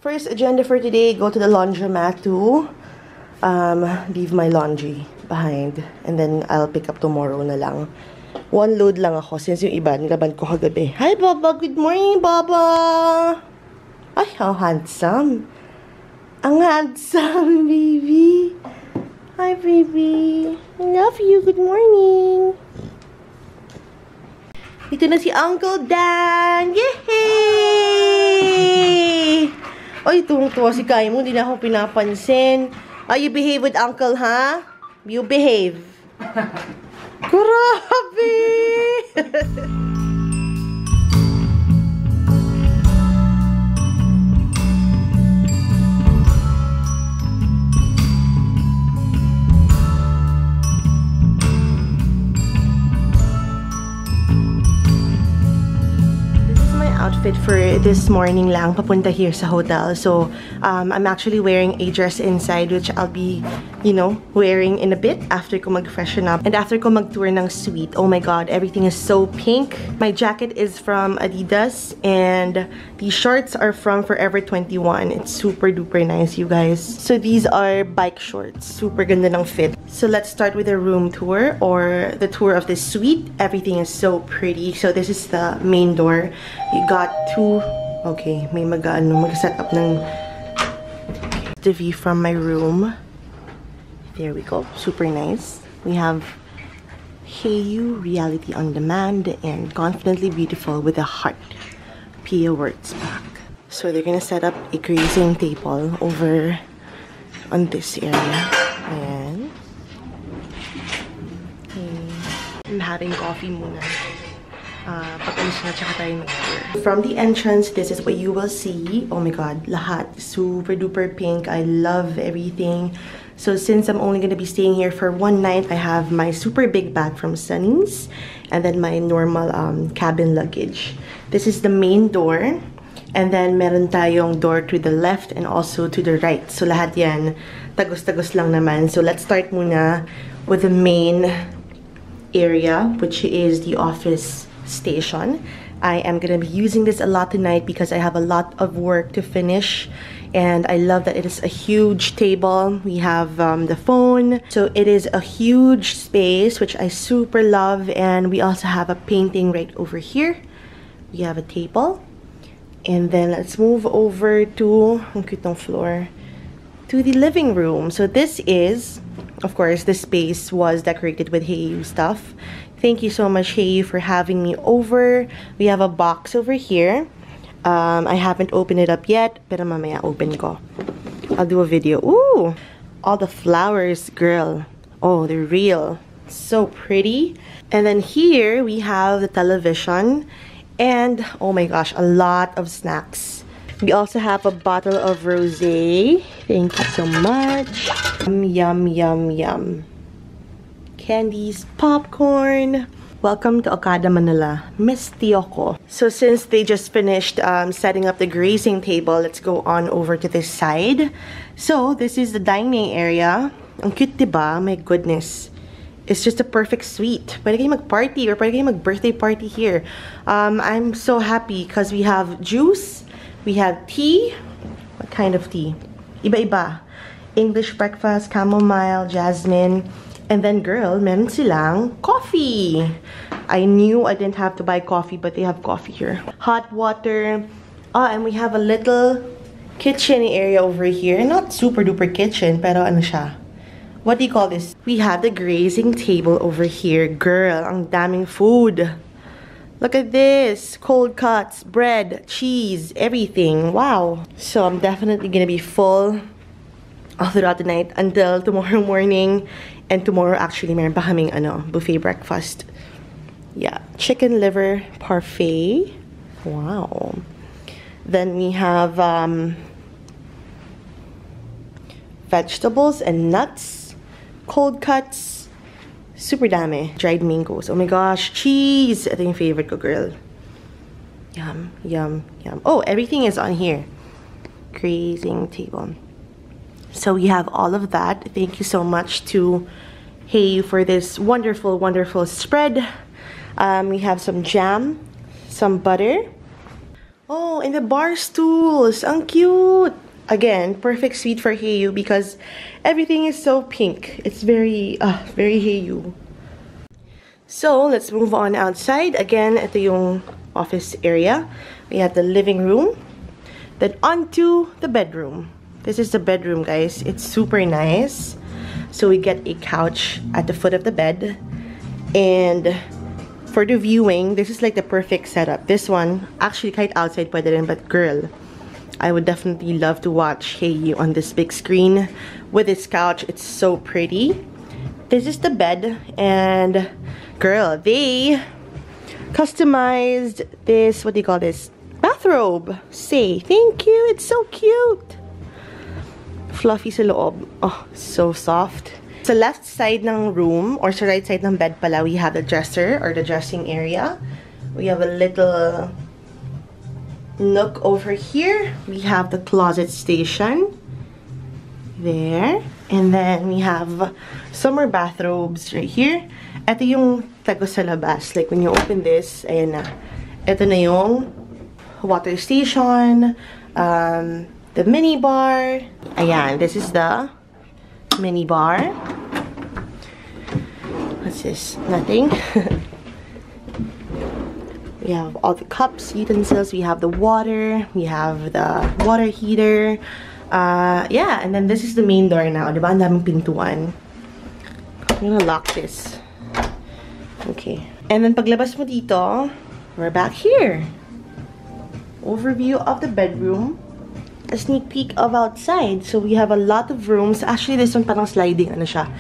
First agenda for today, go to the laundromat to leave my laundry behind. And then I'll pick up tomorrow na lang. One load lang ako since yung iba nilaban ko kagabi. Hi Baba! Good morning Baba! Ay, how handsome! Ang handsome, baby! Hi baby! I love you! Good morning! Dito na si Uncle Dan! Yay! Ay, tuwang-tuwa si Kai mo. Hindi na ako pinapansin. You behave with Uncle, ha? You behave. Grabe! Outfit for this morning lang, papunta here sa hotel. So, I'm actually wearing a dress inside which I'll be, you know, wearing in a bit after ko mag-freshen up. And after ko mag-tour ng suite, oh my god, everything is so pink. My jacket is from Adidas and the shorts are from Forever 21. It's super duper nice, you guys. So, these are bike shorts. Super ganda ng fit. So, let's start with the room tour or the tour of the suite. Everything is so pretty. So, this is the main door. You got two, okay, may mag-set up ng the view from my room. There we go, super nice. We have Heyu Reality on Demand and Confidently Beautiful with a heart. Pia Words back. So they're gonna set up a grazing table over on this area. Ayan. Okay. I'm having coffee muna. From the entrance, this is what you will see. Oh my god, lahat super duper pink. I love everything. So since I'm only gonna be staying here for one night, I have my super big bag from Sunny's and then my normal cabin luggage. This is the main door, and then meron tayong door to the left and also to the right. So lahat yan tagos-tagos lang naman. So let's start muna with the main area, which is the office station. I am gonna be using this a lot tonight because I have a lot of work to finish, and I love that it is a huge table. We have the phone, so it is a huge space, which I super love. And we also have a painting right over here. We have a table, and then let's move over to ang cute ng floor, to the living room. So this is, of course, this space was decorated with Heyu stuff. Thank you so much, Heyu, for having me over. We have a box over here. I haven't opened it up yet, pero mamaya open ko. I'll do a video. Ooh! All the flowers, girl. Oh, they're real. So pretty. And then here, we have the television. And, oh my gosh, a lot of snacks. We also have a bottle of rosé. Thank you so much. Yum, yum, yum. Candies, popcorn. Welcome to OKADA Manila, Miss Tioco. So since they just finished setting up the grazing table, let's go on over to this side. So this is the dining area. Ang cute, diba? My goodness. It's just a perfect suite. Pwede kayo mag-party or pwede kayo mag-birthday party here. I'm so happy because we have juice, we have tea. What kind of tea? Iba-iba. English breakfast, chamomile, jasmine. And then, girl, meron silang coffee. I knew I didn't have to buy coffee, but they have coffee here. Hot water. And we have a little kitchen area over here. Not super duper kitchen, pero ano siya? What do you call this? We have the grazing table over here. Girl, ang daming food. Look at this. Cold cuts, bread, cheese, everything. Wow. So I'm definitely gonna be full all throughout the night until tomorrow morning. And tomorrow, actually, meron pa kaming buffet breakfast. Yeah, chicken liver parfait. Wow. Then we have vegetables and nuts, cold cuts, super dami, dried mangoes. Oh my gosh, cheese! Ito yung favorite ko, girl. Yum, yum, yum. Oh, everything is on here. Grazing table. So we have all of that. Thank you so much to Heyu for this wonderful, wonderful spread. We have some jam, some butter. Oh, and the bar stools. Ang cute. Again, perfect suite for Hayu because everything is so pink. It's very Hayu. So, let's move on outside. Again, ito yung office area. We have the living room. Then onto the bedroom. This is the bedroom, guys. It's super nice. So, we get a couch at the foot of the bed. And for the viewing, this is like the perfect setup. This one, actually kahit outside pwede rin, but girl, I would definitely love to watch Hayu on this big screen with this couch. It's so pretty. This is the bed, and girl, they customized this, what do you call this? Bathrobe. Say, thank you. It's so cute. Fluffy sa loob. Oh, so soft. Sa left side ng room, or sa right side ng bed pala, we have the dresser, or the dressing area. We have a little nook over here. We have the closet station. There. And then we have summer bathrobes right here. Ito yung tago sa labas. Like when you open this, ayan na. Ito na yung water station, the mini bar. Ayan, this is the mini bar. What's this? Nothing. We have all the cups, utensils. We have the water. We have the water heater. Yeah, and then this is the main door now. Diba? Ang daming pintuan. I'm gonna lock this. Okay. And then paglabas mo dito, we're back here. Overview of the bedroom. A sneak peek of outside. So we have a lot of rooms. Actually, this one parang sliding. Ano siya?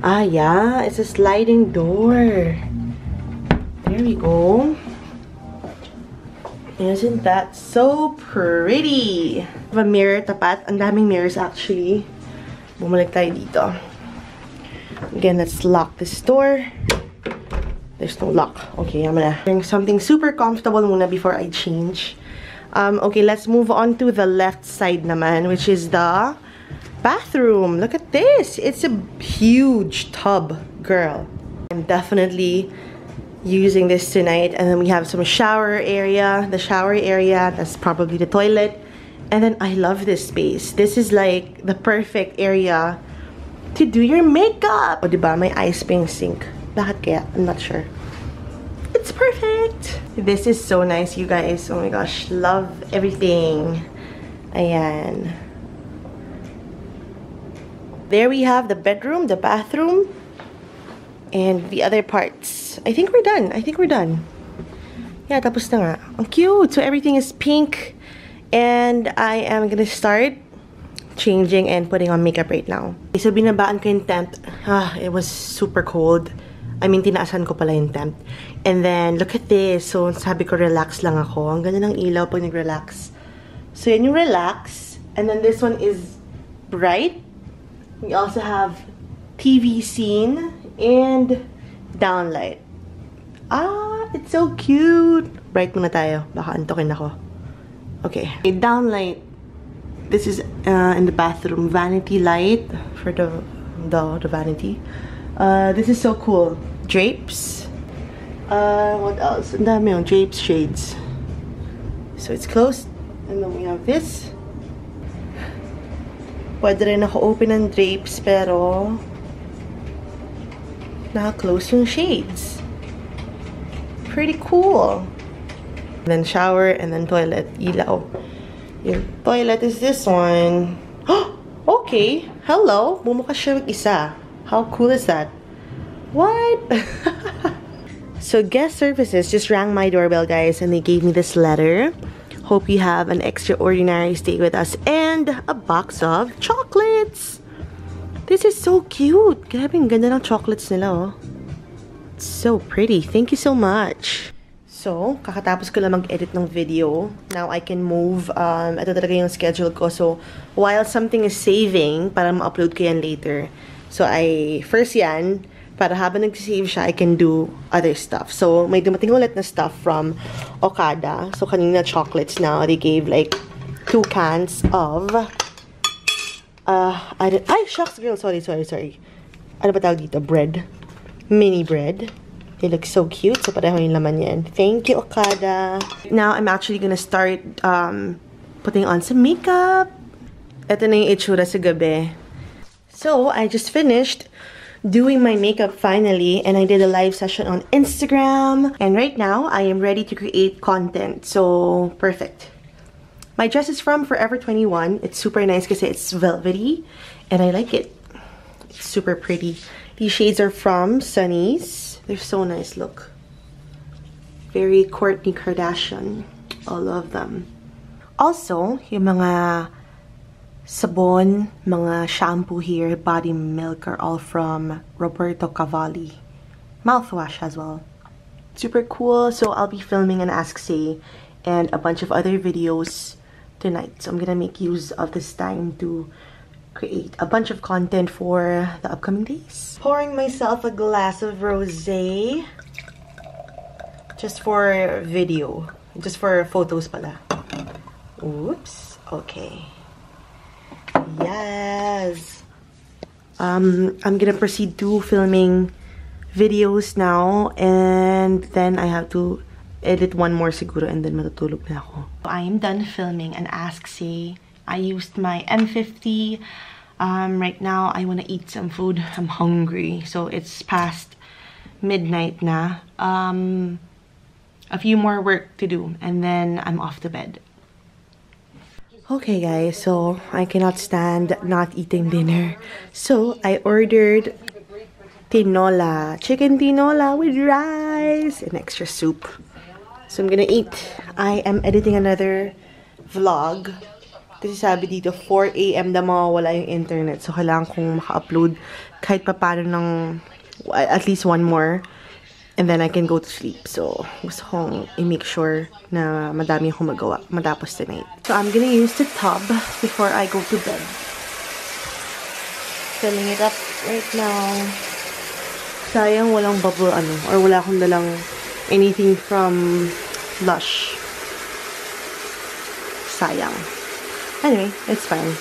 Ah, yeah. It's a sliding door. There we go. Isn't that so pretty? We have a mirror tapat. Ang daming mirrors actually. Bumalik tayo dito. Again, let's lock this door. There's no lock. Okay, I'm gonna bring something super comfortable muna before I change. Okay, let's move on to the left side naman, which is the bathroom. Look at this. It's a huge tub, girl. I'm definitely using this tonight. And then we have some shower area. The shower area, that's probably the toilet. And then I love this space. This is like the perfect area to do your makeup. O diba, may ice spring sink. Bakit kaya? I'm not sure. It's perfect. This is so nice, you guys. Oh my gosh, love everything. Ayan. There we have the bedroom, the bathroom, and the other parts. I think we're done. I think we're done. Yeah, tapos na nga. Ang cute. So everything is pink. And I am gonna start changing and putting on makeup right now. Okay, so binabaan ko yung temp. It was super cold. I mean, tinaasan ko pala yung temp. And then, look at this. So, sabi ko, relax lang ako. Ang ganda ng ilaw pag nag-relax. So, yan yung relax. And then, this one is bright. We also have TV scene and downlight. Ah, it's so cute. Bright muna tayo. Baka antokin ako. Okay. Downlight. This is in the bathroom. Vanity light for the vanity. This is so cool. Drapes. What else? Ang dami yung drapes, shades. So it's closed. And then we have this. Pwede rin ako open ng drapes, pero naka-close yung shades. Pretty cool. And then shower, and then toilet. Ilaw. Yung toilet is this one. Okay. Hello. Bumukas siya mag-isa. How cool is that? What? So guest services just rang my doorbell, guys, and they gave me this letter. Hope you have an extraordinary stay with us and a box of chocolates. This is so cute. Grabe, ang ganda ng chocolates nila, oh. It's so pretty. Thank you so much. So, kakatapos ko lang mag-edit ng video. Now I can move. Ito talaga yung schedule ko. So, while something is saving, para ma-upload ko yan later. So, first yan, para habang nag-save siya, I can do other stuff. So, may dumating ulit na stuff from OKADA. So, kanina chocolates now. They gave like 2 cans of... Ay, shucks, girl. Sorry. Ano ba tawag dito? Bread. Mini bread. They look so cute. So, pareho yung laman yan. Thank you, Okada. Now, I'm actually gonna start putting on some makeup. Ito na yung itsura sa gabi. So, I just finished doing my makeup finally, and I did a live session on Instagram. And right now, I am ready to create content. So, perfect. My dress is from Forever 21. It's super nice because it's velvety, and I like it. It's super pretty. These shades are from Sunny's. They're so nice, look. Very Kourtney Kardashian. All of them. Also, yung mga sabon, mga shampoo here, body milk are all from Roberto Cavalli. Mouthwash as well. Super cool. So I'll be filming an Ask Say and a bunch of other videos tonight. So I'm gonna make use of this time to create a bunch of content for the upcoming days. Pouring myself a glass of rosé. Just for video. Just for photos pala. Oops. Okay. Yes. I'm gonna proceed to filming videos now, and then I have to edit one more siguro, and then matutulog na ako. I am done filming an Ask Say. I used my M50. Right now I want to eat some food. I'm hungry. So it's past midnight na. A few more work to do, and then I'm off to bed. Okay guys, so I cannot stand not eating dinner. So I ordered tinola, chicken tinola with rice and extra soup. So I'm gonna eat. I am editing another vlog. Kasi sabi dito, 4 AM na mawawala yung internet. So kailangan kong maka-upload kahit pa paano ng at least one more. And then I can go to sleep. So, gusto kong i-make sure na madami akong magawa matapos tonight. So, I'm gonna use the tub before I go to bed. Filling it up right now. Sayang walang bubble or wala akong dalang anything from Lush. Sayang. Anyway, it's fine.